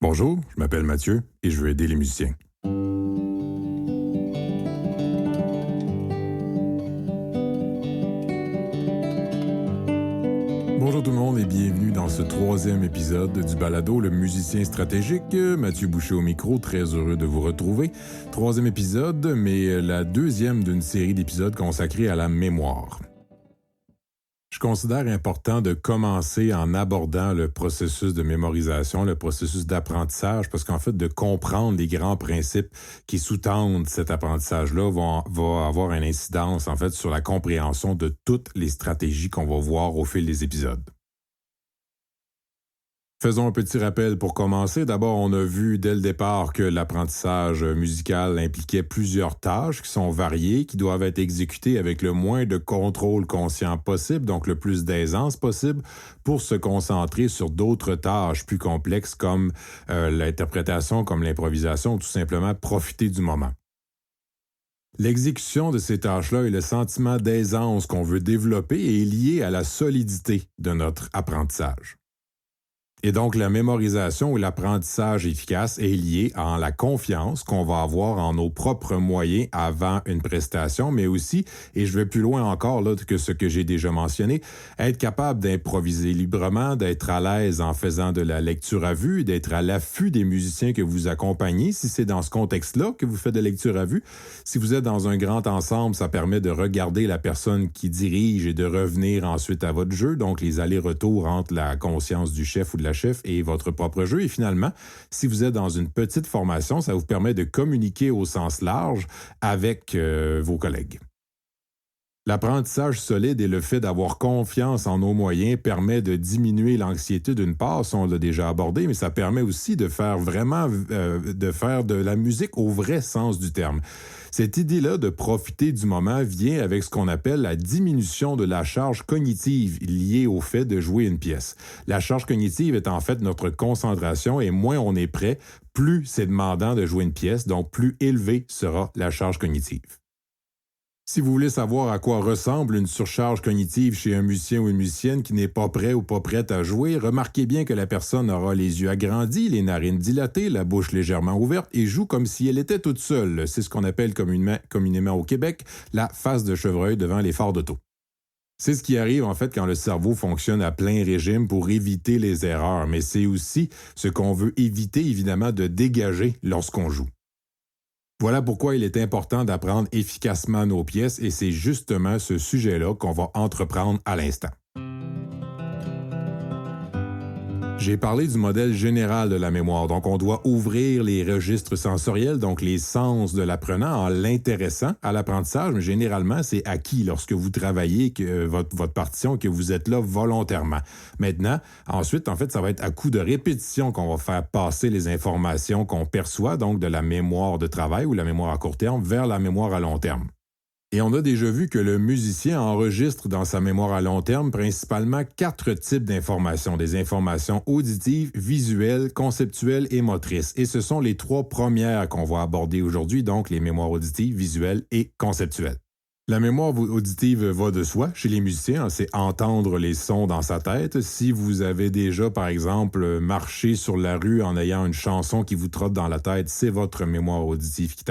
Bonjour, je m'appelle Mathieu et je veux aider les musiciens. Bonjour tout le monde et bienvenue dans ce troisième épisode du balado Le musicien stratégique. Mathieu Boucher au micro, très heureux de vous retrouver. Troisième épisode, mais la deuxième d'une série d'épisodes consacrés à la mémoire. Je considère important de commencer en abordant le processus de mémorisation, le processus d'apprentissage, parce qu'en fait, de comprendre les grands principes qui sous-tendent cet apprentissage-là va avoir une incidence, en fait, sur la compréhension de toutes les stratégies qu'on va voir au fil des épisodes. Faisons un petit rappel pour commencer. D'abord, on a vu dès le départ que l'apprentissage musical impliquait plusieurs tâches qui sont variées, qui doivent être exécutées avec le moins de contrôle conscient possible, donc le plus d'aisance possible, pour se concentrer sur d'autres tâches plus complexes comme l'interprétation, comme l'improvisation, ou tout simplement profiter du moment. L'exécution de ces tâches-là et le sentiment d'aisance qu'on veut développer est lié à la solidité de notre apprentissage. Et donc, la mémorisation ou l'apprentissage efficace est lié à la confiance qu'on va avoir en nos propres moyens avant une prestation, mais aussi, et je vais plus loin encore là que ce que j'ai déjà mentionné, être capable d'improviser librement, d'être à l'aise en faisant de la lecture à vue, d'être à l'affût des musiciens que vous accompagnez, si c'est dans ce contexte-là que vous faites de lecture à vue. Si vous êtes dans un grand ensemble, ça permet de regarder la personne qui dirige et de revenir ensuite à votre jeu, donc les allers-retours entre la conscience du chef ou de la chef et votre propre jeu. Et finalement, si vous êtes dans une petite formation, ça vous permet de communiquer au sens large avec vos collègues. L'apprentissage solide et le fait d'avoir confiance en nos moyens permet de diminuer l'anxiété d'une part, ça on l'a déjà abordé, mais ça permet aussi de faire vraiment de faire de la musique au vrai sens du terme. Cette idée-là de profiter du moment vient avec ce qu'on appelle la diminution de la charge cognitive liée au fait de jouer une pièce. La charge cognitive est en fait notre concentration et moins on est prêt, plus c'est demandant de jouer une pièce, donc plus élevée sera la charge cognitive. Si vous voulez savoir à quoi ressemble une surcharge cognitive chez un musicien ou une musicienne qui n'est pas prêt ou pas prête à jouer, remarquez bien que la personne aura les yeux agrandis, les narines dilatées, la bouche légèrement ouverte et joue comme si elle était toute seule. C'est ce qu'on appelle communément au Québec la face de chevreuil devant les phares d'auto. C'est ce qui arrive en fait quand le cerveau fonctionne à plein régime pour éviter les erreurs, mais c'est aussi ce qu'on veut éviter évidemment de dégager lorsqu'on joue. Voilà pourquoi il est important d'apprendre efficacement nos pièces et c'est justement ce sujet-là qu'on va entreprendre à l'instant. J'ai parlé du modèle général de la mémoire, donc on doit ouvrir les registres sensoriels, donc les sens de l'apprenant en l'intéressant à l'apprentissage, mais généralement c'est acquis lorsque vous travaillez votre partition et que vous êtes là volontairement. Maintenant, ensuite, en fait, ça va être à coup de répétition qu'on va faire passer les informations qu'on perçoit, donc de la mémoire de travail ou la mémoire à court terme vers la mémoire à long terme. Et on a déjà vu que le musicien enregistre dans sa mémoire à long terme principalement 4 types d'informations. Des informations auditives, visuelles, conceptuelles et motrices. Et ce sont les 3 premières qu'on va aborder aujourd'hui, donc les mémoires auditives, visuelles et conceptuelles. La mémoire auditive va de soi chez les musiciens, c'est entendre les sons dans sa tête. Si vous avez déjà, par exemple, marché sur la rue en ayant une chanson qui vous trotte dans la tête, c'est votre mémoire auditive qui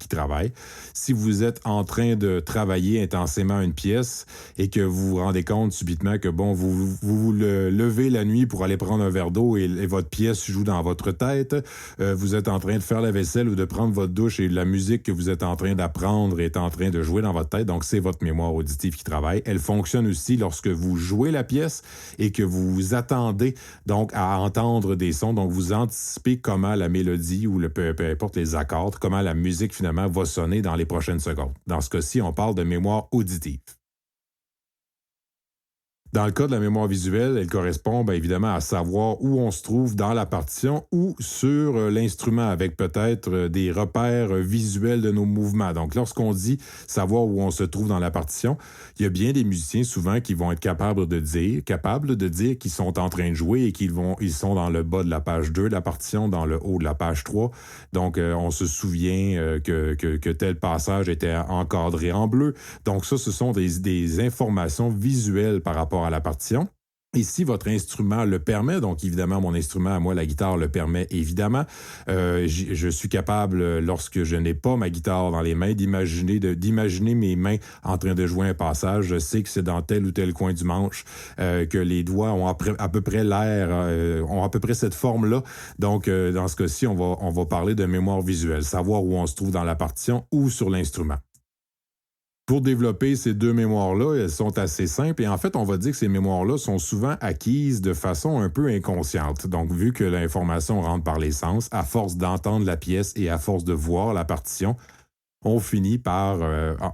travaille. Si vous êtes en train de travailler intensément une pièce et que vous vous rendez compte subitement que vous levez la nuit pour aller prendre un verre d'eau et votre pièce joue dans votre tête, vous êtes en train de faire la vaisselle ou de prendre votre douche et la musique que vous êtes en train d'apprendre est en train de jouer dans votre tête. Donc, c'est votre mémoire auditive qui travaille. Elle fonctionne aussi lorsque vous jouez la pièce et que vous vous attendez donc à entendre des sons. Donc, vous anticipez comment la mélodie ou peu importe les accords, comment la musique finalement va sonner dans les prochaines secondes. Dans ce cas-ci, on parle de mémoire auditive. Dans le cas de la mémoire visuelle, elle correspond évidemment à savoir où on se trouve dans la partition ou sur l'instrument avec peut-être des repères visuels de nos mouvements. Donc, lorsqu'on dit savoir où on se trouve dans la partition, il y a bien des musiciens souvent qui vont être capables de dire qu'ils sont en train de jouer et ils sont dans le bas de la page 2 de la partition, dans le haut de la page 3. Donc, on se souvient que tel passage était encadré en bleu. Donc, ça, ce sont des informations visuelles par rapport à la partition. Et si votre instrument le permet, donc évidemment, mon instrument à moi, la guitare, le permet évidemment, je suis capable, lorsque je n'ai pas ma guitare dans les mains, d'imaginer mes mains en train de jouer un passage. Je sais que c'est dans tel ou tel coin du manche, que les doigts ont à peu près l'air, ont à peu près cette forme-là. Donc, dans ce cas-ci, on va parler de mémoire visuelle, savoir où on se trouve dans la partition ou sur l'instrument. Pour développer ces deux mémoires-là, elles sont assez simples et en fait, on va dire que ces mémoires-là sont souvent acquises de façon un peu inconsciente. Donc, vu que l'information rentre par les sens, à force d'entendre la pièce et à force de voir la partition, on finit par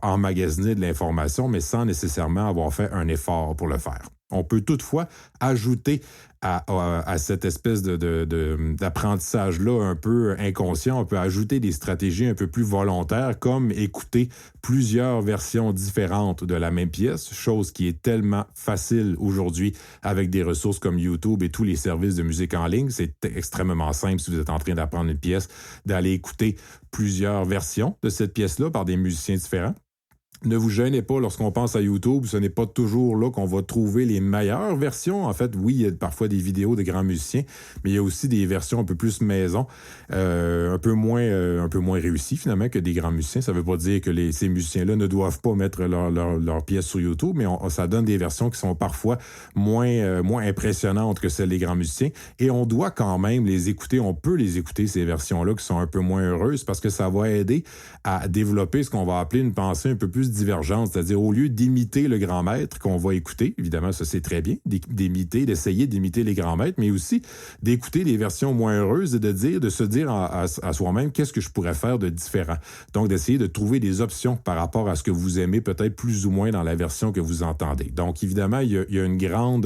emmagasiner de l'information, mais sans nécessairement avoir fait un effort pour le faire. On peut toutefois ajouter à cette espèce d'apprentissage-là un peu inconscient, on peut ajouter des stratégies un peu plus volontaires, comme écouter plusieurs versions différentes de la même pièce, chose qui est tellement facile aujourd'hui avec des ressources comme YouTube et tous les services de musique en ligne. C'est extrêmement simple si vous êtes en train d'apprendre une pièce, d'aller écouter plusieurs versions de cette pièce-là par des musiciens différents. Ne vous gênez pas lorsqu'on pense à YouTube, ce n'est pas toujours là qu'on va trouver les meilleures versions. En fait, oui, il y a parfois des vidéos de grands musiciens, mais il y a aussi des versions un peu plus maison, un peu moins réussies finalement que des grands musiciens. Ça ne veut pas dire que ces musiciens-là ne doivent pas mettre leurs pièces sur YouTube, mais ça donne des versions qui sont parfois moins impressionnantes que celles des grands musiciens. Et on doit quand même les écouter, on peut les écouter, ces versions-là qui sont un peu moins heureuses, parce que ça va aider à développer ce qu'on va appeler une pensée un peu plus divergence, c'est-à-dire au lieu d'imiter le grand maître qu'on va écouter, évidemment ça c'est très bien, d'essayer d'imiter les grands maîtres, mais aussi d'écouter les versions moins heureuses et de se dire à soi-même qu'est-ce que je pourrais faire de différent. Donc d'essayer de trouver des options par rapport à ce que vous aimez peut-être plus ou moins dans la version que vous entendez. Donc évidemment, il y a un grand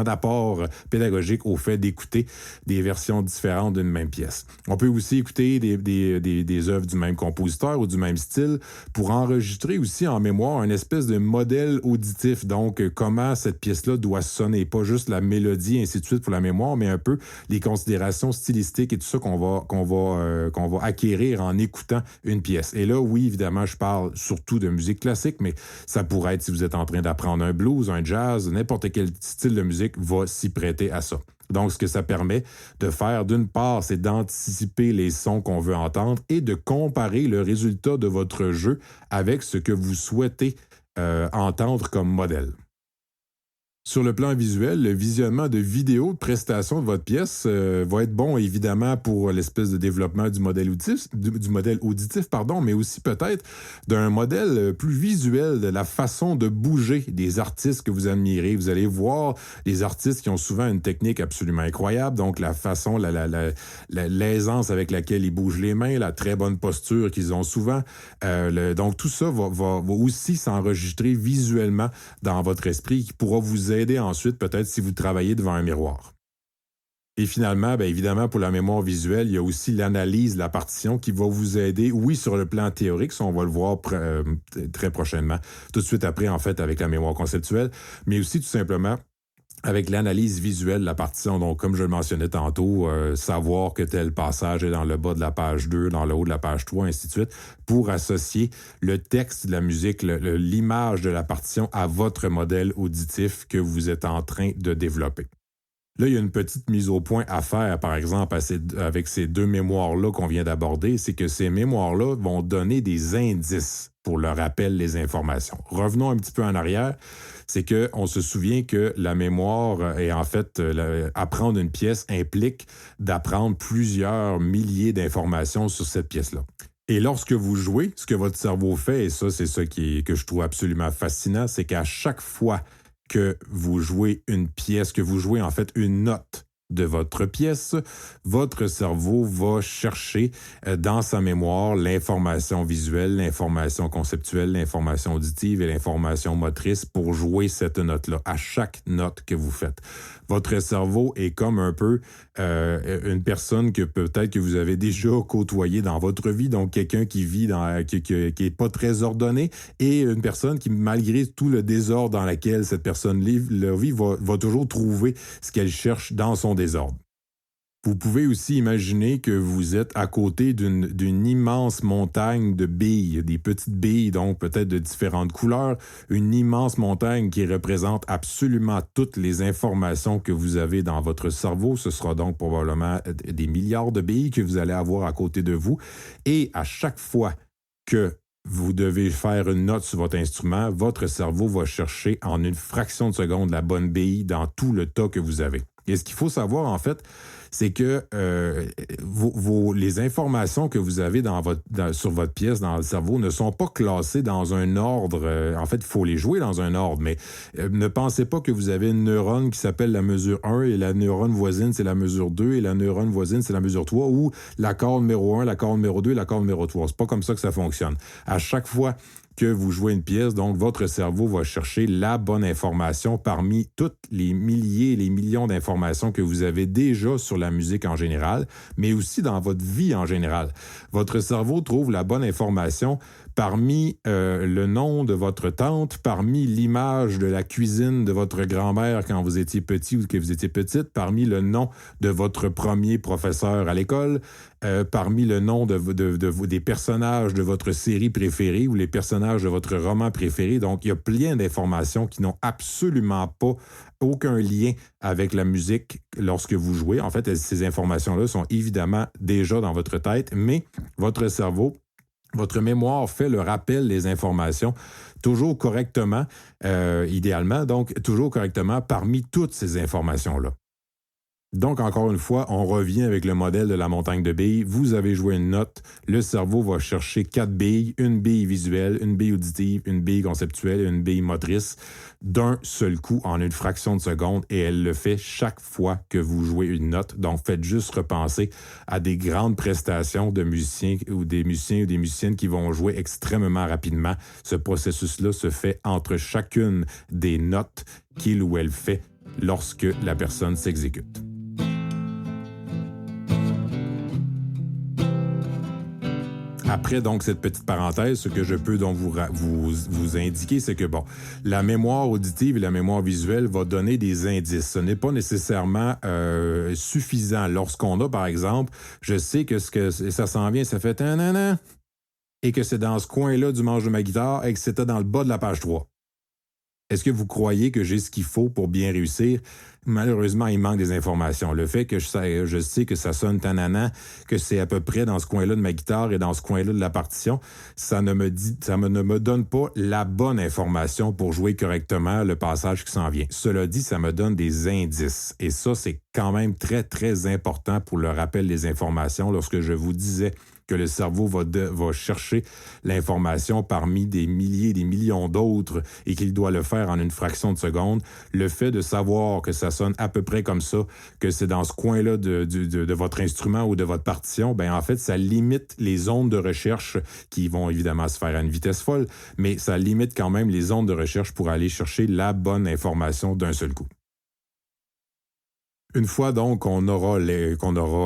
apport pédagogique au fait d'écouter des versions différentes d'une même pièce. On peut aussi écouter des œuvres du même compositeur ou du même style pour enregistrer aussi en mémoire un espèce de modèle auditif. Donc, comment cette pièce-là doit sonner. Pas juste la mélodie, ainsi de suite pour la mémoire, mais un peu les considérations stylistiques et tout ça qu'on va acquérir en écoutant une pièce. Et là, oui, évidemment, je parle surtout de musique classique, mais ça pourrait être si vous êtes en train d'apprendre un blues, un jazz, n'importe quel style de musique va s'y prêter à ça. Donc, ce que ça permet de faire, d'une part, c'est d'anticiper les sons qu'on veut entendre et de comparer le résultat de votre jeu avec ce que vous souhaitez entendre comme modèle. Sur le plan visuel, le visionnement de vidéos de prestation de votre pièce va être bon, évidemment, pour l'espèce de développement du modèle auditif, mais aussi peut-être d'un modèle plus visuel de la façon de bouger des artistes que vous admirez. Vous allez voir des artistes qui ont souvent une technique absolument incroyable, donc la façon, l'aisance avec laquelle ils bougent les mains, la très bonne posture qu'ils ont souvent. Donc tout ça va aussi s'enregistrer visuellement dans votre esprit, qui pourra vous aider ensuite, peut-être, si vous travaillez devant un miroir. Et finalement, bien évidemment, pour la mémoire visuelle, il y a aussi l'analyse de la partition qui va vous aider, oui, sur le plan théorique, ça on va le voir très prochainement, tout de suite après, en fait, avec la mémoire conceptuelle, mais aussi tout simplement avec l'analyse visuelle de la partition. Donc, comme je le mentionnais tantôt, savoir que tel passage est dans le bas de la page 2, dans le haut de la page 3, ainsi de suite, pour associer le texte de la musique, l'image de la partition à votre modèle auditif que vous êtes en train de développer. Là, il y a une petite mise au point à faire, par exemple, avec ces deux mémoires-là qu'on vient d'aborder, c'est que ces mémoires-là vont donner des indices pour le rappel des informations. Revenons un petit peu en arrière, c'est qu'on se souvient que la mémoire et en fait, apprendre une pièce implique d'apprendre plusieurs milliers d'informations sur cette pièce-là. Et lorsque vous jouez, ce que votre cerveau fait, et ça, c'est ça que je trouve absolument fascinant, c'est qu'à chaque fois que vous jouez une pièce, que vous jouez en fait une note de votre pièce, votre cerveau va chercher dans sa mémoire l'information visuelle, l'information conceptuelle, l'information auditive et l'information motrice pour jouer cette note-là, à chaque note que vous faites. Votre cerveau est comme un peu une personne que peut-être que vous avez déjà côtoyé dans votre vie, donc quelqu'un qui vit qui est pas très ordonné, et une personne qui, malgré tout le désordre dans lequel cette personne vit, va toujours trouver ce qu'elle cherche dans son désordre. Vous pouvez aussi imaginer que vous êtes à côté d'une immense montagne de billes, des petites billes, donc peut-être de différentes couleurs, une immense montagne qui représente absolument toutes les informations que vous avez dans votre cerveau. Ce sera donc probablement des milliards de billes que vous allez avoir à côté de vous. Et à chaque fois que vous devez faire une note sur votre instrument, votre cerveau va chercher en une fraction de seconde la bonne bille dans tout le tas que vous avez. Et ce qu'il faut savoir, en fait, c'est que les informations que vous avez sur votre pièce, dans le cerveau, ne sont pas classées dans un ordre. En fait, il faut les jouer dans un ordre, mais ne pensez pas que vous avez une neurone qui s'appelle la mesure 1 et la neurone voisine, c'est la mesure 2 et la neurone voisine, c'est la mesure 3 ou l'accord numéro 1, l'accord numéro 2 et l'accord numéro 3. C'est pas comme ça que ça fonctionne. À chaque fois que vous jouez une pièce, donc votre cerveau va chercher la bonne information parmi toutes les milliers et les millions d'informations que vous avez déjà sur la musique en général, mais aussi dans votre vie en général. Votre cerveau trouve la bonne information parmi le nom de votre tante, parmi l'image de la cuisine de votre grand-mère quand vous étiez petit ou que vous étiez petite, parmi le nom de votre premier professeur à l'école, parmi le nom des personnages de votre série préférée ou les personnages de votre roman préféré. Donc, il y a plein d'informations qui n'ont absolument pas aucun lien avec la musique lorsque vous jouez. En fait, ces informations-là sont évidemment déjà dans votre tête, mais votre cerveau, votre mémoire fait le rappel des informations toujours correctement, idéalement, donc toujours correctement parmi toutes ces informations-là. Donc, encore une fois, on revient avec le modèle de la montagne de billes. Vous avez joué une note, le cerveau va chercher 4 billes, une bille visuelle, une bille auditive, une bille conceptuelle et une bille motrice d'un seul coup en une fraction de seconde et elle le fait chaque fois que vous jouez une note. Donc, faites juste repenser à des grandes prestations de musiciens ou des musiciennes qui vont jouer extrêmement rapidement. Ce processus-là se fait entre chacune des notes qu'il ou elle fait lorsque la personne s'exécute. Après, donc, cette petite parenthèse, ce que je peux donc vous indiquer, c'est que, bon, la mémoire auditive et la mémoire visuelle va donner des indices. Ce n'est pas nécessairement suffisant. Lorsqu'on a, par exemple, je sais que ça s'en vient, ça fait tanana, et que c'est dans ce coin-là du manche de ma guitare et que c'était dans le bas de la page 3. Est-ce que vous croyez que j'ai ce qu'il faut pour bien réussir? Malheureusement, il manque des informations. Le fait que je sais que ça sonne tanana, que c'est à peu près dans ce coin-là de ma guitare et dans ce coin-là de la partition, ça ne me donne pas la bonne information pour jouer correctement le passage qui s'en vient. Cela dit, ça me donne des indices. Et ça, c'est quand même très, très important pour le rappel des informations. Lorsque je vous disais que le cerveau va chercher l'information parmi des milliers, des millions d'autres et qu'il doit le faire en une fraction de seconde, le fait de savoir que ça sonne à peu près comme ça, que c'est dans ce coin-là de votre instrument ou de votre partition, ben en fait, ça limite les ondes de recherche qui vont évidemment se faire à une vitesse folle, mais ça limite quand même les ondes de recherche pour aller chercher la bonne information d'un seul coup. Une fois donc qu'on aura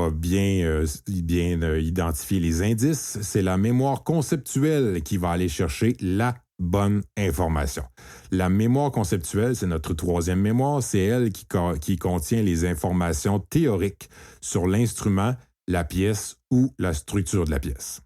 bien identifié les indices, c'est la mémoire conceptuelle qui va aller chercher la bonne information. La mémoire conceptuelle, c'est notre troisième mémoire, c'est elle qui contient les informations théoriques sur l'instrument, la pièce ou la structure de la pièce.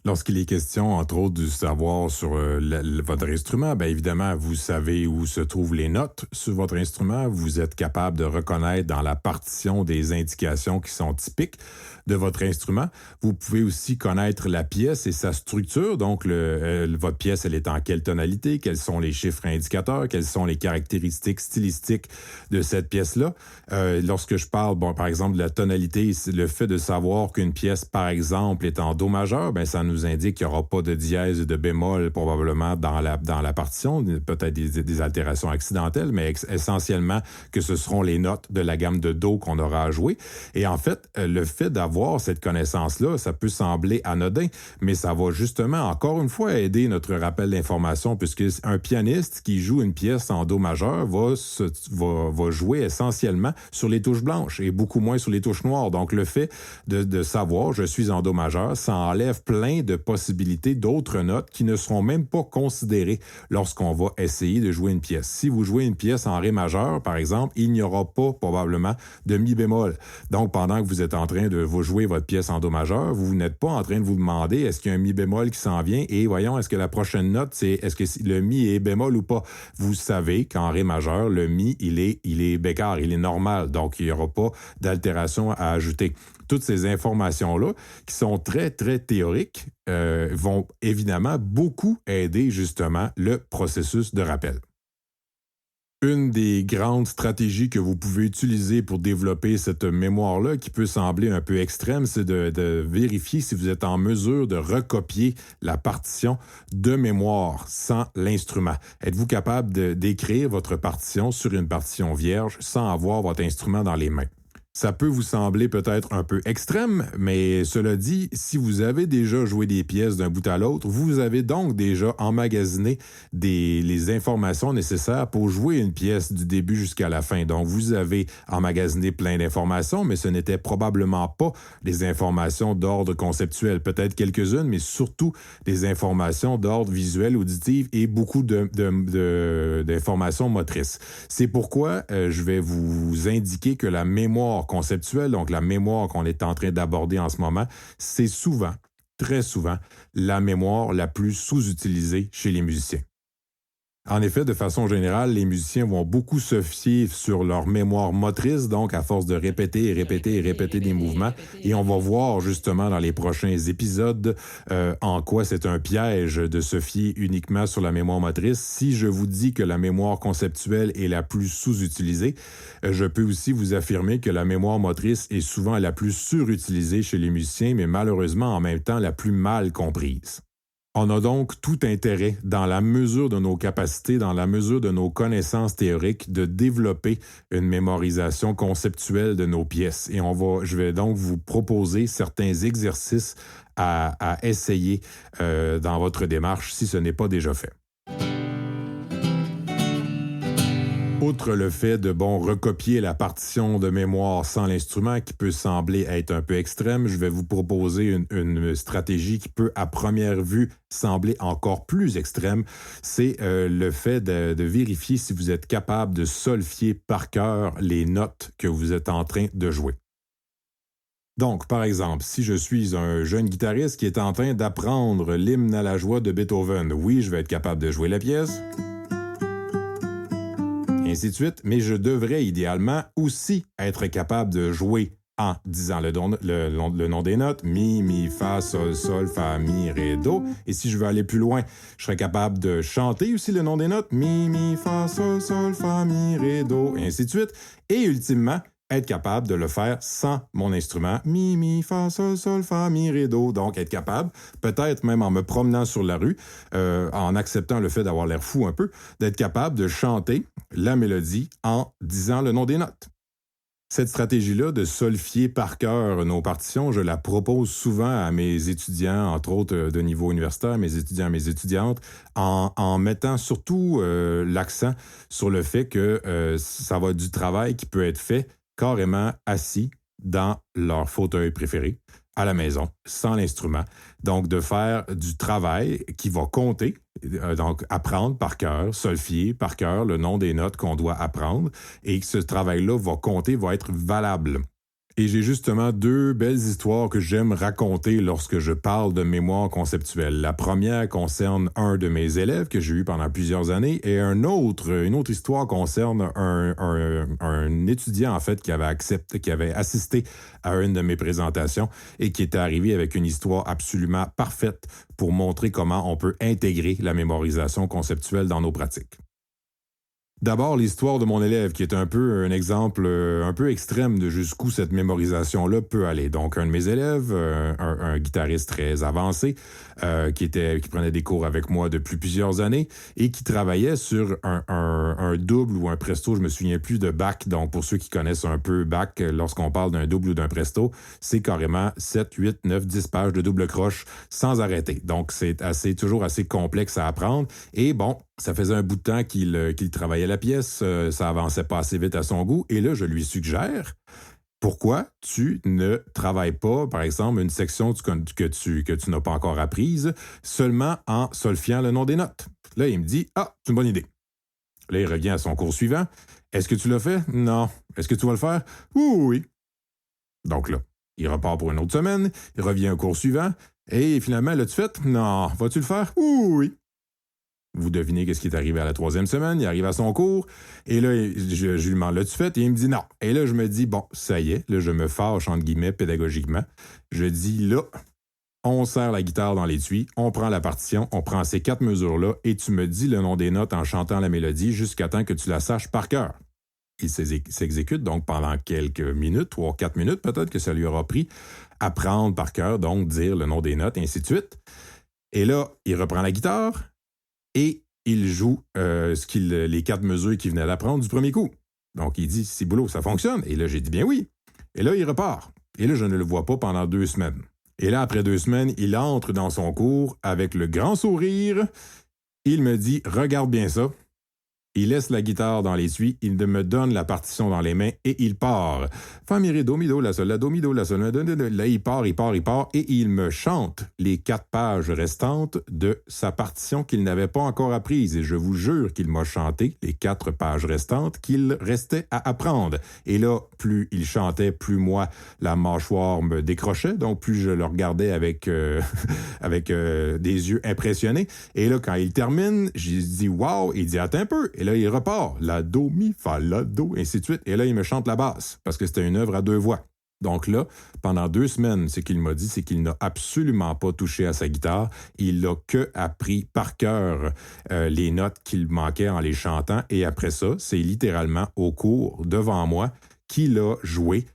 Lorsqu'il est question, entre autres, du savoir sur votre instrument, bien évidemment, vous savez où se trouvent les notes sur votre instrument. Vous êtes capable de reconnaître dans la partition des indications qui sont typiques de votre instrument. Vous pouvez aussi connaître la pièce et sa structure. Donc, votre pièce, elle est en quelle tonalité? Quels sont les chiffres indicateurs? Quelles sont les caractéristiques stylistiques de cette pièce-là? Lorsque je parle, par exemple, de la tonalité, le fait de savoir qu'une pièce, par exemple, est en Do majeur, bien, ça nous indique qu'il n'y aura pas de dièse et de bémol probablement dans la partition, peut-être des altérations accidentelles, mais essentiellement que ce seront les notes de la gamme de Do qu'on aura à jouer. Et en fait, le fait d'avoir cette connaissance-là, ça peut sembler anodin, mais ça va justement, encore une fois, aider notre rappel d'information, puisque un pianiste qui joue une pièce en Do majeur va jouer essentiellement sur les touches blanches et beaucoup moins sur les touches noires. Donc, le fait de savoir, je suis en Do majeur, ça enlève plein plein de possibilités d'autres notes qui ne seront même pas considérées lorsqu'on va essayer de jouer une pièce. Si vous jouez une pièce en Ré majeur, par exemple, il n'y aura pas probablement de Mi bémol. Donc, pendant que vous êtes en train de vous jouer votre pièce en Do majeur, vous n'êtes pas en train de vous demander est-ce qu'il y a un Mi bémol qui s'en vient et voyons, est-ce que la prochaine note, est-ce que le Mi est bémol ou pas? Vous savez qu'en Ré majeur, le Mi, il est bécard, il est normal. Donc, il n'y aura pas d'altération à ajouter. Toutes ces informations-là, qui sont très, très théoriques, vont évidemment beaucoup aider justement le processus de rappel. Une des grandes stratégies que vous pouvez utiliser pour développer cette mémoire-là, qui peut sembler un peu extrême, c'est de vérifier si vous êtes en mesure de recopier la partition de mémoire sans l'instrument. Êtes-vous capable d'écrire votre partition sur une partition vierge sans avoir votre instrument dans les mains? Ça peut vous sembler peut-être un peu extrême, mais cela dit, si vous avez déjà joué des pièces d'un bout à l'autre, vous avez donc déjà emmagasiné les informations nécessaires pour jouer une pièce du début jusqu'à la fin. Donc, vous avez emmagasiné plein d'informations, mais ce n'était probablement pas des informations d'ordre conceptuel. Peut-être quelques-unes, mais surtout des informations d'ordre visuel, auditif et beaucoup d'informations motrices. C'est pourquoi je vais vous indiquer que la mémoire conceptuelle, donc la mémoire qu'on est en train d'aborder en ce moment, c'est souvent, très souvent, la mémoire la plus sous-utilisée chez les musiciens. En effet, de façon générale, les musiciens vont beaucoup se fier sur leur mémoire motrice, donc à force de répéter des mouvements. Et on va voir justement dans les prochains épisodes en quoi c'est un piège de se fier uniquement sur la mémoire motrice. Si je vous dis que la mémoire conceptuelle est la plus sous-utilisée, je peux aussi vous affirmer que la mémoire motrice est souvent la plus surutilisée chez les musiciens, mais malheureusement en même temps la plus mal comprise. On a donc tout intérêt, dans la mesure de nos capacités, dans la mesure de nos connaissances théoriques, de développer une mémorisation conceptuelle de nos pièces. Et je vais donc vous proposer certains exercices à essayer dans votre démarche si ce n'est pas déjà fait. Outre le fait de recopier la partition de mémoire sans l'instrument, qui peut sembler être un peu extrême, je vais vous proposer une stratégie qui peut, à première vue, sembler encore plus extrême. C'est le fait de vérifier si vous êtes capable de solfier par cœur les notes que vous êtes en train de jouer. Donc, par exemple, si je suis un jeune guitariste qui est en train d'apprendre l'hymne à la joie de Beethoven, oui, je vais être capable de jouer la pièce, et ainsi de suite, mais je devrais idéalement aussi être capable de jouer en disant le nom des notes, mi, mi, fa, sol, sol, fa, mi, ré, do. Et si je veux aller plus loin, je serais capable de chanter aussi le nom des notes, mi, mi, fa, sol, sol, fa, mi, ré, do, et ainsi de suite. Et ultimement, être capable de le faire sans mon instrument, mi, mi, fa, sol, sol, fa, mi, ré, do. Donc, être capable, peut-être même en me promenant sur la rue, en acceptant le fait d'avoir l'air fou un peu, d'être capable de chanter la mélodie en disant le nom des notes. Cette stratégie-là de solfier par cœur nos partitions, je la propose souvent à mes étudiants, entre autres de niveau universitaire, mes étudiants et mes étudiantes, en mettant surtout l'accent sur le fait que ça va être du travail qui peut être fait carrément assis dans leur fauteuil préféré, à la maison, sans l'instrument. Donc, de faire du travail qui va compter, donc apprendre par cœur, solfier par cœur le nom des notes qu'on doit apprendre, et que ce travail-là va compter, va être valable. Et j'ai justement deux belles histoires que j'aime raconter lorsque je parle de mémoire conceptuelle. La première concerne un de mes élèves que j'ai eu pendant plusieurs années et une autre histoire concerne un étudiant en fait qui avait assisté à une de mes présentations et qui était arrivé avec une histoire absolument parfaite pour montrer comment on peut intégrer la mémorisation conceptuelle dans nos pratiques. D'abord, l'histoire de mon élève, qui est un peu un exemple un peu extrême de jusqu'où cette mémorisation-là peut aller. Donc, un de mes élèves, un guitariste très avancé, qui prenait des cours avec moi depuis plusieurs années et qui travaillait sur un double ou un presto, je me souviens plus de Bach. Donc, pour ceux qui connaissent un peu Bach, lorsqu'on parle d'un double ou d'un presto, c'est carrément 7, 8, 9, 10 pages de double croche sans arrêter. Donc, c'est toujours assez complexe à apprendre. Et bon, ça faisait un bout de temps qu'il travaillait la pièce, ça avançait pas assez vite à son goût. Et là, je lui suggère Pourquoi tu ne travailles pas, par exemple, une section que tu n'as pas encore apprise, seulement en solfiant le nom des notes? Là, il me dit, ah, c'est une bonne idée. Là, il revient à son cours suivant. Est-ce que tu l'as fait? Non. Est-ce que tu vas le faire? Oui, oui. Donc là, il repart pour une autre semaine, il revient au cours suivant, et finalement, l'as-tu fait? Non. Vas-tu le faire? Oui, oui. Vous devinez qu'est-ce qui est arrivé à la 3e semaine, il arrive à son cours, et là, je lui demande, l'as-tu fait? Et il me dit non. Et là, je me dis, bon, ça y est, là, je me fâche, entre guillemets, pédagogiquement. Je dis, là, on serre la guitare dans l'étui, on prend la partition, on prend ces 4 mesures-là, et tu me dis le nom des notes en chantant la mélodie jusqu'à temps que tu la saches par cœur. Il s'exécute donc pendant quelques minutes, 3-4 minutes peut-être que ça lui aura pris, apprendre par cœur, donc dire le nom des notes, et ainsi de suite. Et là, il reprend la guitare, et il joue les 4 mesures qu'il venait d'apprendre du premier coup. Donc, il dit, c'est boulot, ça fonctionne. Et là, j'ai dit, bien oui. Et là, il repart. Et là, je ne le vois pas pendant 2 semaines. Et là, après 2 semaines, il entre dans son cours avec le grand sourire. Il me dit, regarde bien ça. Il laisse la guitare dans l'étui, il me donne la partition dans les mains et il part. Fa, mi, ré, do, mi, do, la, sol, la, do, mi, do, la, sol, la, do, do, do. Là, il part et il me chante les 4 pages restantes de sa partition qu'il n'avait pas encore apprise. Et je vous jure qu'il m'a chanté les 4 pages restantes qu'il restait à apprendre. Et là, plus il chantait, plus moi, la mâchoire me décrochait, donc plus je le regardais avec des yeux impressionnés. Et là, quand il termine, j'ai dit « Wow », il dit « Attends un peu ». Et là, il repart. La, do, mi, fa, la, do, ainsi de suite. Et là, il me chante la basse parce que c'était une œuvre à 2 voix. Donc là, pendant 2 semaines, ce qu'il m'a dit, c'est qu'il n'a absolument pas touché à sa guitare. Il n'a que appris par cœur les notes qu'il manquait en les chantant. Et après ça, c'est littéralement au cours, devant moi, qu'il a joué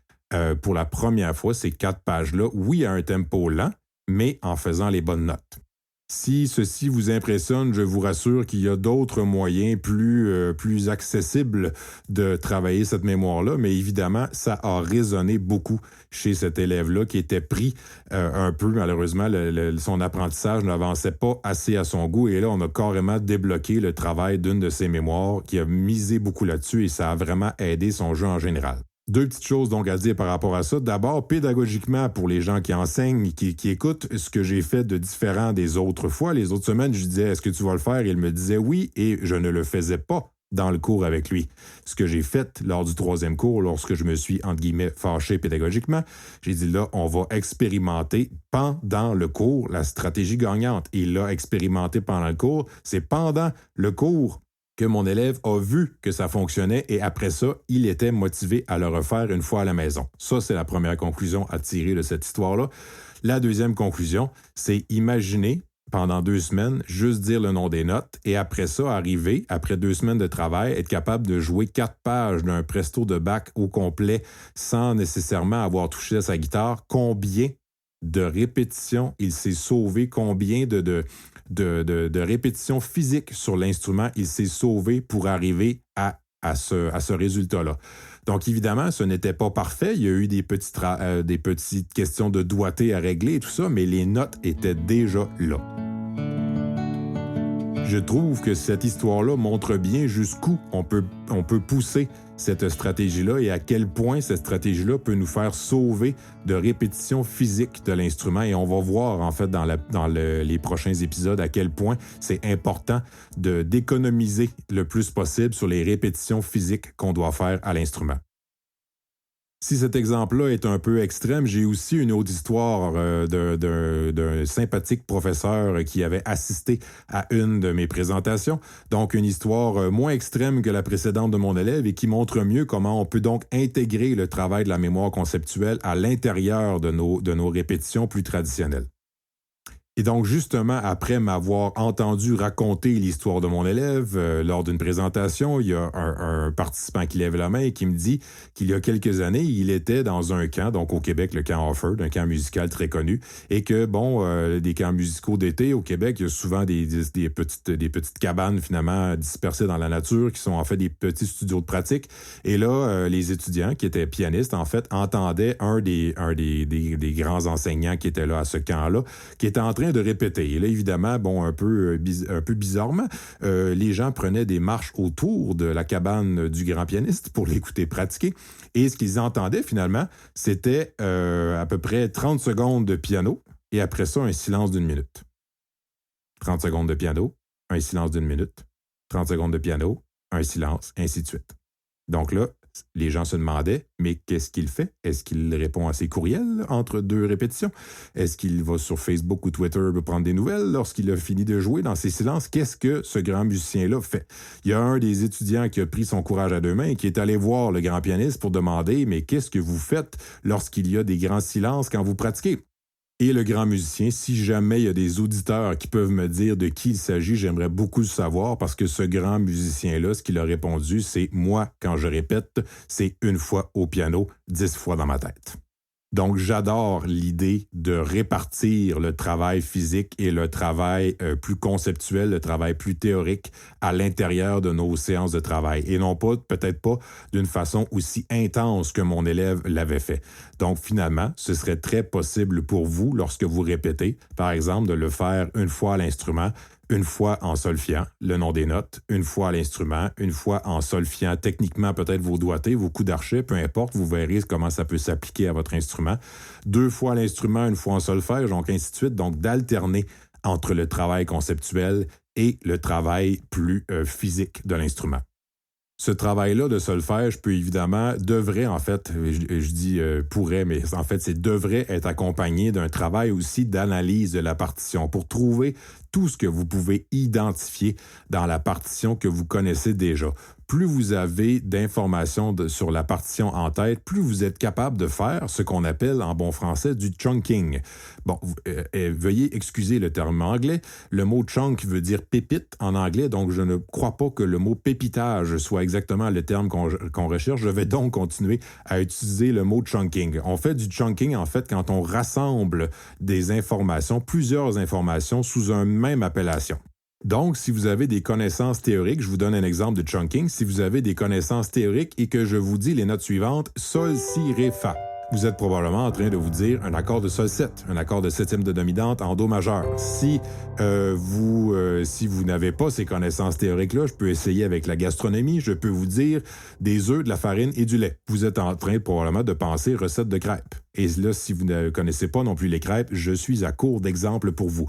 pour la première fois ces 4 pages-là. Oui, à un tempo lent, mais en faisant les bonnes notes. Si ceci vous impressionne, je vous rassure qu'il y a d'autres moyens plus accessibles de travailler cette mémoire-là, mais évidemment, ça a résonné beaucoup chez cet élève-là qui était pris un peu, malheureusement, son apprentissage n'avançait pas assez à son goût, et là, on a carrément débloqué le travail d'une de ses mémoires qui a misé beaucoup là-dessus, et ça a vraiment aidé son jeu en général. 2 petites choses donc à dire par rapport à ça. D'abord, pédagogiquement, pour les gens qui enseignent, qui écoutent, ce que j'ai fait de différent des autres fois. Les autres semaines, je disais, est-ce que tu vas le faire? Il me disait oui, et je ne le faisais pas dans le cours avec lui. Ce que j'ai fait lors du 3e cours, lorsque je me suis, entre guillemets, fâché pédagogiquement, j'ai dit là, on va expérimenter pendant le cours la stratégie gagnante. Il l'a expérimenté pendant le cours. C'est pendant le cours que mon élève a vu que ça fonctionnait et après ça, il était motivé à le refaire une fois à la maison. Ça, c'est la première conclusion à tirer de cette histoire-là. La deuxième conclusion, c'est imaginer pendant 2 semaines, juste dire le nom des notes et après ça, arriver, après 2 semaines de travail, être capable de jouer 4 pages d'un presto de Bach au complet sans nécessairement avoir touché à sa guitare. Combien de répétitions il s'est sauvé, combien de répétitions physiques sur l'instrument il s'est sauvé pour arriver à ce résultat-là. Donc, évidemment, ce n'était pas parfait. Il y a eu des petites questions de doigté à régler et tout ça, mais les notes étaient déjà là. Je trouve que cette histoire-là montre bien jusqu'où on peut pousser cette stratégie-là et à quel point cette stratégie-là peut nous faire sauver de répétitions physiques de l'instrument. Et on va voir, en fait, dans les prochains épisodes, à quel point c'est important d'économiser le plus possible sur les répétitions physiques qu'on doit faire à l'instrument. Si cet exemple-là est un peu extrême, j'ai aussi une autre histoire d'un sympathique professeur qui avait assisté à une de mes présentations. Donc, une histoire moins extrême que la précédente de mon élève et qui montre mieux comment on peut donc intégrer le travail de la mémoire conceptuelle à l'intérieur de nos répétitions plus traditionnelles. Et donc, justement, après m'avoir entendu raconter l'histoire de mon élève lors d'une présentation, il y a un participant qui lève la main et qui me dit qu'il y a quelques années, il était dans un camp, donc au Québec, le camp Offord, un camp musical très connu, et que, des camps musicaux d'été au Québec, il y a souvent des petites cabanes, finalement, dispersées dans la nature, qui sont en fait des petits studios de pratique. Et là, les étudiants, qui étaient pianistes, en fait, entendaient un des grands enseignants qui était là à ce camp-là, qui était en train train de répéter. Et là, évidemment, un peu bizarrement, les gens prenaient des marches autour de la cabane du grand pianiste pour l'écouter pratiquer. Et ce qu'ils entendaient, finalement, c'était à peu près 30 secondes de piano et après ça, un silence d'une minute. 30 secondes de piano, un silence d'une minute. 30 secondes de piano, un silence, ainsi de suite. Donc là, les gens se demandaient, mais qu'est-ce qu'il fait? Est-ce qu'il répond à ses courriels entre deux répétitions? Est-ce qu'il va sur Facebook ou Twitter pour prendre des nouvelles lorsqu'il a fini de jouer dans ses silences? Qu'est-ce que ce grand musicien-là fait? Il y a un des étudiants qui a pris son courage à deux mains et qui est allé voir le grand pianiste pour demander, mais qu'est-ce que vous faites lorsqu'il y a des grands silences quand vous pratiquez? Et le grand musicien, si jamais il y a des auditeurs qui peuvent me dire de qui il s'agit, j'aimerais beaucoup le savoir parce que ce grand musicien-là, ce qu'il a répondu, c'est « Moi, quand je répète, c'est une fois au piano, 10 fois dans ma tête ». Donc, j'adore l'idée de répartir le travail physique et le travail plus conceptuel, le travail plus théorique à l'intérieur de nos séances de travail et non pas, peut-être pas d'une façon aussi intense que mon élève l'avait fait. Donc, finalement, ce serait très possible pour vous, lorsque vous répétez, par exemple, de le faire une fois à l'instrument, une fois en solfiant le nom des notes, une fois à l'instrument, une fois en solfiant techniquement peut-être vos doigtés, vos coups d'archet, peu importe, vous verrez comment ça peut s'appliquer à votre instrument. 2 fois à l'instrument, une fois en solfège, donc ainsi de suite. Donc d'alterner entre le travail conceptuel et le travail plus physique de l'instrument. Ce travail-là de solfège devrait en fait, je dis pourrait, mais en fait c'est devrait être accompagné d'un travail aussi d'analyse de la partition pour trouver tout ce que vous pouvez identifier dans la partition que vous connaissez déjà. Plus vous avez d'informations sur la partition en tête, plus vous êtes capable de faire ce qu'on appelle en bon français du chunking. Bon, veuillez excuser le terme anglais. Le mot chunk veut dire pépite en anglais, donc je ne crois pas que le mot pépitage soit exactement le terme qu'on recherche. Je vais donc continuer à utiliser le mot chunking. On fait du chunking, en fait, quand on rassemble des informations, plusieurs informations, sous une même appellation. Donc, si vous avez des connaissances théoriques, je vous donne un exemple de chunking, si vous avez des connaissances théoriques et que je vous dis les notes suivantes, sol, si, ré, fa, vous êtes probablement en train de vous dire un accord de sol 7, un accord de septième de dominante en do majeur. Si vous n'avez pas ces connaissances théoriques-là, je peux essayer avec la gastronomie, je peux vous dire des œufs, de la farine et du lait. Vous êtes en train probablement de penser recette de crêpes. Et là, si vous ne connaissez pas non plus les crêpes, je suis à court d'exemples pour vous.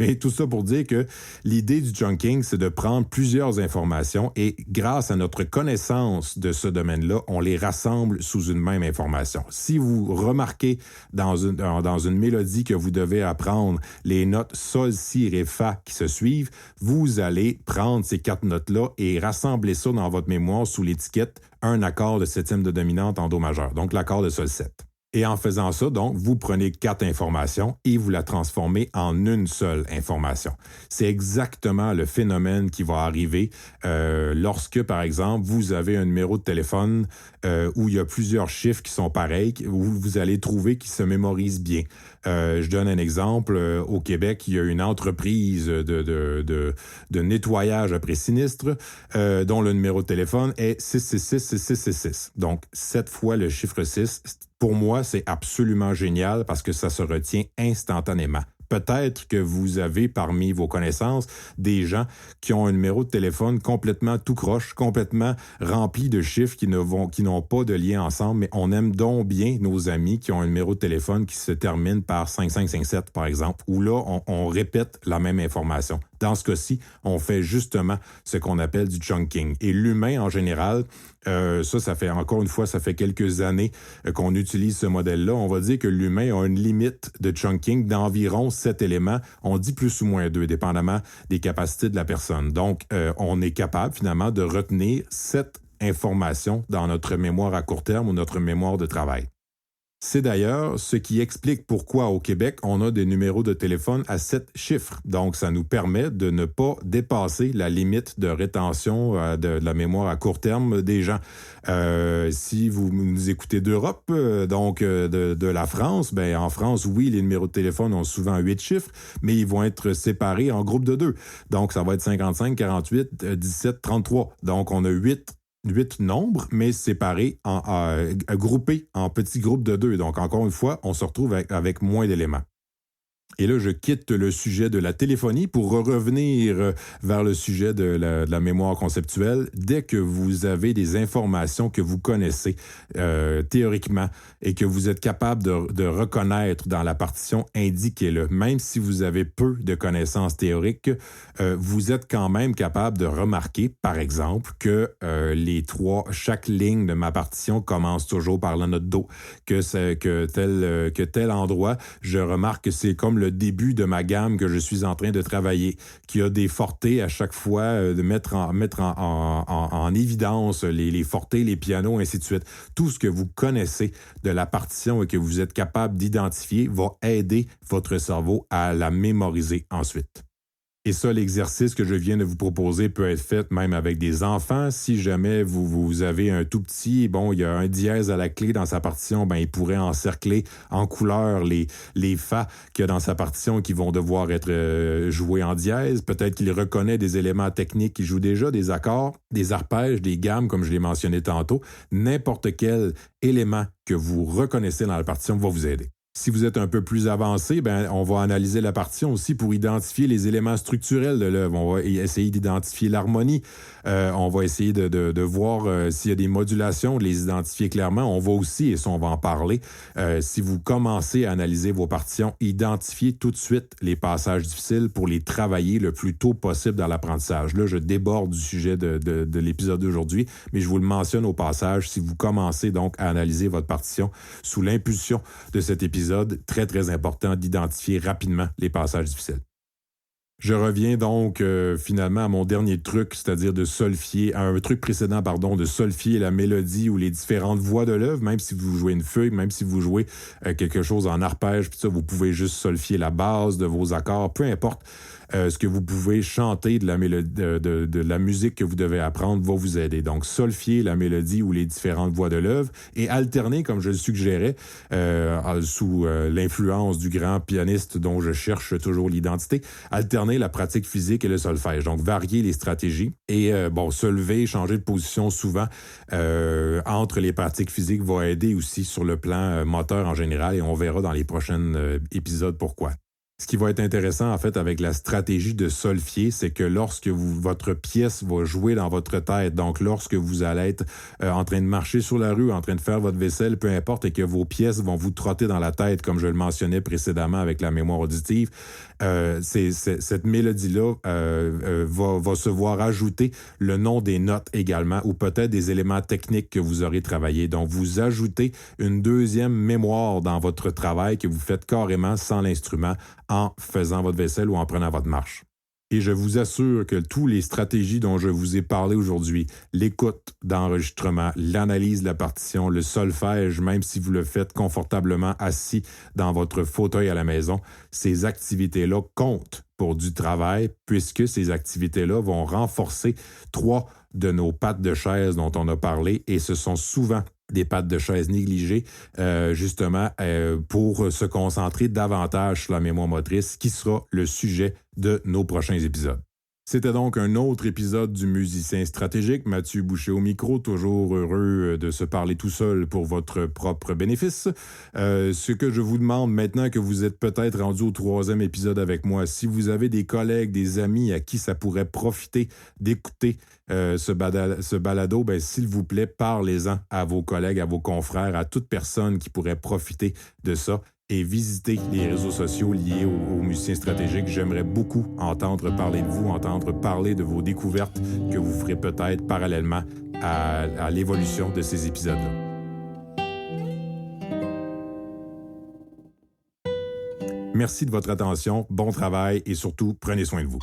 Mais tout ça pour dire que l'idée du chunking, c'est de prendre plusieurs informations et grâce à notre connaissance de ce domaine-là, on les rassemble sous une même information. Si vous remarquez dans une mélodie que vous devez apprendre les notes sol, si, ré, fa qui se suivent, vous allez prendre ces 4 notes-là et rassembler ça dans votre mémoire sous l'étiquette un accord de septième de dominante en do majeur, donc l'accord de sol 7. Et en faisant ça, donc, vous prenez 4 informations et vous la transformez en une seule information. C'est exactement le phénomène qui va arriver lorsque, par exemple, vous avez un numéro de téléphone où il y a plusieurs chiffres qui sont pareils, où vous allez trouver qu'ils se mémorisent bien. Je donne un exemple. Au Québec, il y a une entreprise de nettoyage après sinistre dont le numéro de téléphone est 666-6666. Donc, 7 fois le chiffre 6. Pour moi, c'est absolument génial parce que ça se retient instantanément. Peut-être que vous avez parmi vos connaissances des gens qui ont un numéro de téléphone complètement tout croche, complètement rempli de chiffres qui n'ont pas de lien ensemble, mais on aime donc bien nos amis qui ont un numéro de téléphone qui se termine par 5557, par exemple, où là, on répète la même information. Dans ce cas-ci, on fait justement ce qu'on appelle du chunking. Et l'humain, en général, ça fait quelques années qu'on utilise ce modèle-là. On va dire que l'humain a une limite de chunking d'environ 7 éléments. On dit plus ou moins 2, dépendamment des capacités de la personne. Donc, on est capable finalement de retenir 7 informations dans notre mémoire à court terme ou notre mémoire de travail. C'est d'ailleurs ce qui explique pourquoi au Québec, on a des numéros de téléphone à 7 chiffres. Donc, ça nous permet de ne pas dépasser la limite de rétention de la mémoire à court terme des gens. Si vous nous écoutez d'Europe, de la France, ben en France, oui, les numéros de téléphone ont souvent 8 chiffres, mais ils vont être séparés en groupes de 2. Donc, ça va être 55, 48, 17, 33. Donc, on a 8 nombres, mais séparés, groupés en petits groupes de 2. Donc, encore une fois, on se retrouve avec moins d'éléments. Et là, je quitte le sujet de la téléphonie pour revenir vers le sujet de la mémoire conceptuelle. Dès que vous avez des informations que vous connaissez théoriquement et que vous êtes capable de reconnaître dans la partition, indiquez-le. Même si vous avez peu de connaissances théoriques, vous êtes quand même capable de remarquer, par exemple, que chaque ligne de ma partition commence toujours par la note Do, que tel endroit, je remarque que c'est comme le début de ma gamme que je suis en train de travailler, qui a des fortés à chaque fois, de mettre en évidence les fortés, les pianos, ainsi de suite. Tout ce que vous connaissez de la partition et que vous êtes capable d'identifier va aider votre cerveau à la mémoriser ensuite. Et ça, l'exercice que je viens de vous proposer peut être fait même avec des enfants. Si jamais vous avez un tout petit, il y a un dièse à la clé dans sa partition, il pourrait encercler en couleur les fa qu'il y a dans sa partition qui vont devoir être joués en dièse. Peut-être qu'il reconnaît des éléments techniques qui jouent déjà, des accords, des arpèges, des gammes, comme je l'ai mentionné tantôt. N'importe quel élément que vous reconnaissez dans la partition va vous aider. Si vous êtes un peu plus avancé, on va analyser la partition aussi pour identifier les éléments structurels de l'œuvre. On va essayer d'identifier l'harmonie. On va essayer de voir s'il y a des modulations, de les identifier clairement. On va aussi, et ça on va en parler, si vous commencez à analyser vos partitions, identifiez tout de suite les passages difficiles pour les travailler le plus tôt possible dans l'apprentissage. Là, je déborde du sujet de l'épisode d'aujourd'hui, mais je vous le mentionne au passage, si vous commencez donc à analyser votre partition sous l'impulsion de cet épisode, très, très important d'identifier rapidement les passages difficiles. Je reviens donc finalement à mon dernier truc, c'est-à-dire de solfier, à un truc précédent, de solfier la mélodie ou les différentes voix de l'œuvre, même si vous jouez une feuille, même si vous jouez quelque chose en arpège, puis ça, vous pouvez juste solfier la base de vos accords, peu importe. Ce que vous pouvez chanter de la mélodie, de la musique que vous devez apprendre va vous aider. Donc, solfier la mélodie ou les différentes voix de l'œuvre et alterner, comme je le suggérais, sous l'influence du grand pianiste dont je cherche toujours l'identité, alterner la pratique physique et le solfège. Donc, varier les stratégies et, se lever, changer de position souvent entre les pratiques physiques va aider aussi sur le plan moteur en général et on verra dans les prochains épisodes pourquoi. Ce qui va être intéressant, en fait, avec la stratégie de solfier, c'est que lorsque votre pièce va jouer dans votre tête, donc lorsque vous allez être en train de marcher sur la rue, en train de faire votre vaisselle, peu importe, et que vos pièces vont vous trotter dans la tête, comme je le mentionnais précédemment avec la mémoire auditive, cette mélodie-là va se voir ajouter le nom des notes également, ou peut-être des éléments techniques que vous aurez travaillé. Donc, vous ajoutez une deuxième mémoire dans votre travail que vous faites carrément sans l'instrument, en faisant votre vaisselle ou en prenant votre marche. Et je vous assure que toutes les stratégies dont je vous ai parlé aujourd'hui, l'écoute d'enregistrement, l'analyse de la partition, le solfège, même si vous le faites confortablement assis dans votre fauteuil à la maison, ces activités-là comptent pour du travail puisque ces activités-là vont renforcer 3 de nos pattes de chaise dont on a parlé et ce sont souvent des pattes de chaise négligées, justement, pour se concentrer davantage sur la mémoire motrice, qui sera le sujet de nos prochains épisodes. C'était donc un autre épisode du Musicien stratégique. Mathieu Boucher au micro, toujours heureux de se parler tout seul pour votre propre bénéfice. Ce que je vous demande maintenant que vous êtes peut-être rendu au 3e épisode avec moi, si vous avez des collègues, des amis à qui ça pourrait profiter d'écouter ce balado, s'il vous plaît, parlez-en à vos collègues, à vos confrères, à toute personne qui pourrait profiter de ça. Et visitez les réseaux sociaux liés aux musiciens stratégiques. J'aimerais beaucoup entendre parler de vous, entendre parler de vos découvertes que vous ferez peut-être parallèlement à l'évolution de ces épisodes-là. Merci de votre attention, bon travail et surtout, prenez soin de vous.